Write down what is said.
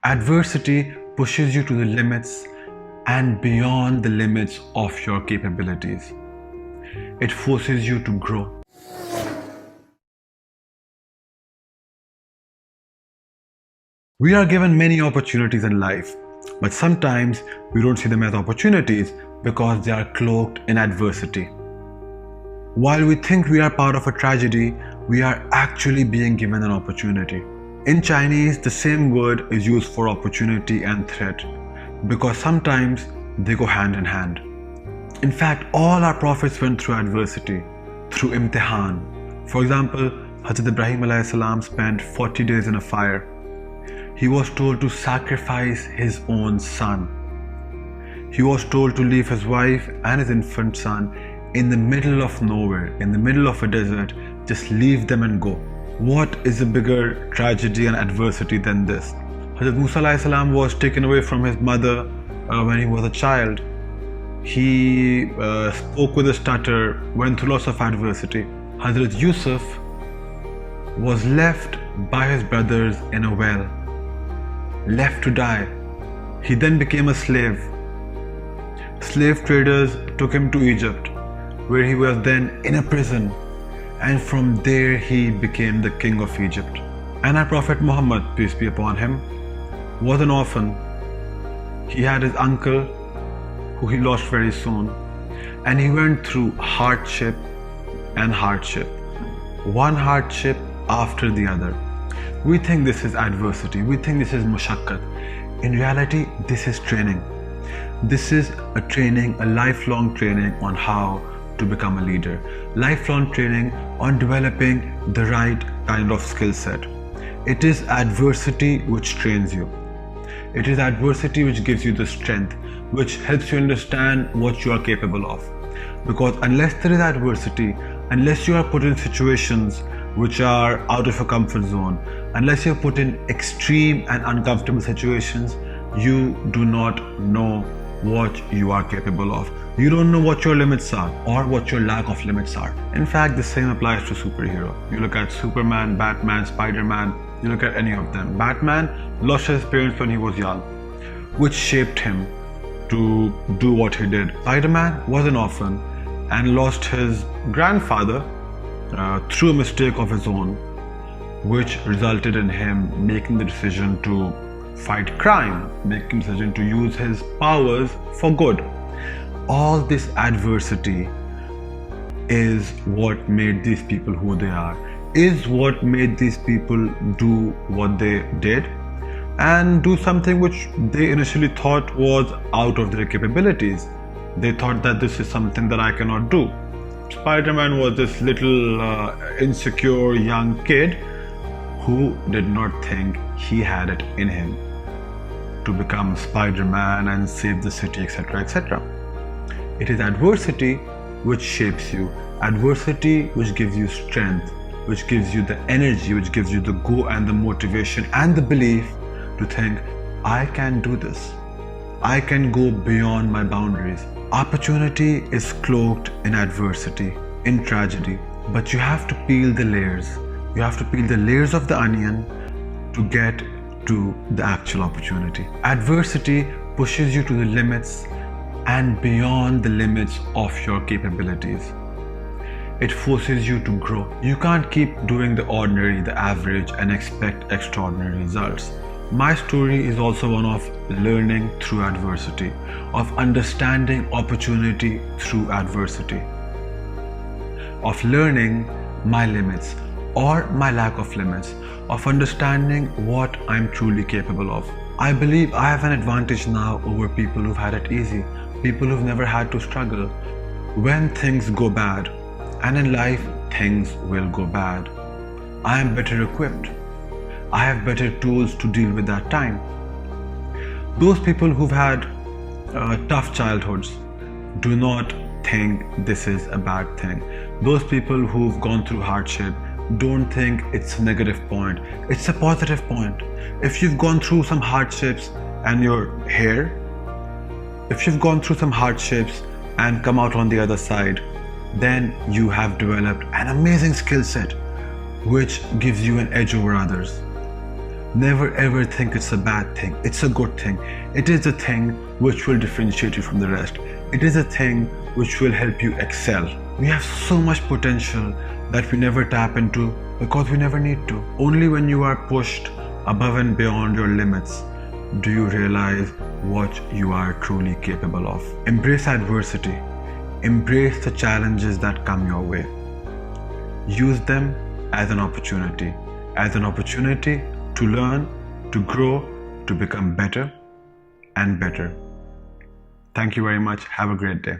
Adversity pushes you to the limits and beyond the limits of your capabilities. It forces you to grow. We are given many opportunities in life, but sometimes we don't see them as opportunities because they are cloaked in adversity. While we think we are part of a tragedy, we are actually being given an opportunity. In Chinese, the same word is used for opportunity and threat because sometimes they go hand in hand. In fact, all our prophets went through adversity, through imtihan. For example, Hazrat Ibrahim alayhi salam spent 40 days in a fire. He was told to sacrifice his own son. He was told to leave his wife and his infant son in the middle of nowhere, in the middle of a desert. Just leave them and go. What is a bigger tragedy and adversity than this? Hazrat Musa alayhi salam was taken away from his mother when he was a child. He spoke with a stutter, went through lots of adversity. Hazrat Yusuf was left by his brothers in a well, left to die. He then became a slave. Slave traders took him to Egypt, where he was then in a prison, and from there he became the king of Egypt. And our Prophet Muhammad, peace be upon him, was an orphan. He had his uncle, who he lost very soon, and he went through hardship and hardship, one hardship after the other. We think this is adversity, we think this is mushakkat. In reality, this is training. This is a training, a lifelong training on how to become a leader. Lifelong training on developing the right kind of skill set. It is adversity which trains you. It is adversity which gives you the strength, which helps you understand what you are capable of. Because unless there is adversity, unless you are put in situations which are out of your comfort zone, unless you're put in extreme and uncomfortable situations, you do not know what you are capable of. You don't know what your limits are or what your lack of limits are. In fact, the same applies to superhero. You look at Superman, Batman, Spider-Man, you look at any of them. Batman lost his parents when he was young, which shaped him to do what he did. Spider-Man was an orphan and lost his grandfather through a mistake of his own, which resulted in him making the decision to fight crime, making the decision to use his powers for good. All this adversity is what made these people who they are, is what made these people do what they did and do something which they initially thought was out of their capabilities. They thought that this is something that I cannot do. Spider-Man was this little insecure young kid who did not think he had it in him to become Spider-Man and save the city, etc., etc. It is adversity which shapes you, adversity which gives you strength, which gives you the energy, which gives you the go and the motivation and the belief to think, I can do this. I can go beyond my boundaries. Opportunity is cloaked in adversity, in tragedy, but you have to peel the layers. You have to peel the layers of the onion to get to the actual opportunity. Adversity pushes you to the limits and beyond the limits of your capabilities. It forces you to grow. You can't keep doing the ordinary, the average, and expect extraordinary results. My story is also one of learning through adversity, of understanding opportunity through adversity, of learning my limits or my lack of limits, of understanding what I'm truly capable of. I believe I have an advantage now over people who've had it easy, people who've never had to struggle. When things go bad, and in life things will go bad, I am better equipped. I have better tools to deal with that time. Those people who've had tough childhoods do not think this is a bad thing. Those people who've gone through hardship don't think it's a negative point. It's a positive point. If you've gone through some hardships and you're here, if you've gone through some hardships and come out on the other side, then you have developed an amazing skill set which gives you an edge over others. Never ever think it's a bad thing. It's a good thing. It is a thing which will differentiate you from the rest. It is a thing which will help you excel. We have so much potential that we never tap into because we never need to. Only when you are pushed above and beyond your limits do you realize what you are truly capable of. Embrace adversity. Embrace the challenges that come your way. Use them as an opportunity to learn, to grow, to become better and better. Thank you very much. Have a great day.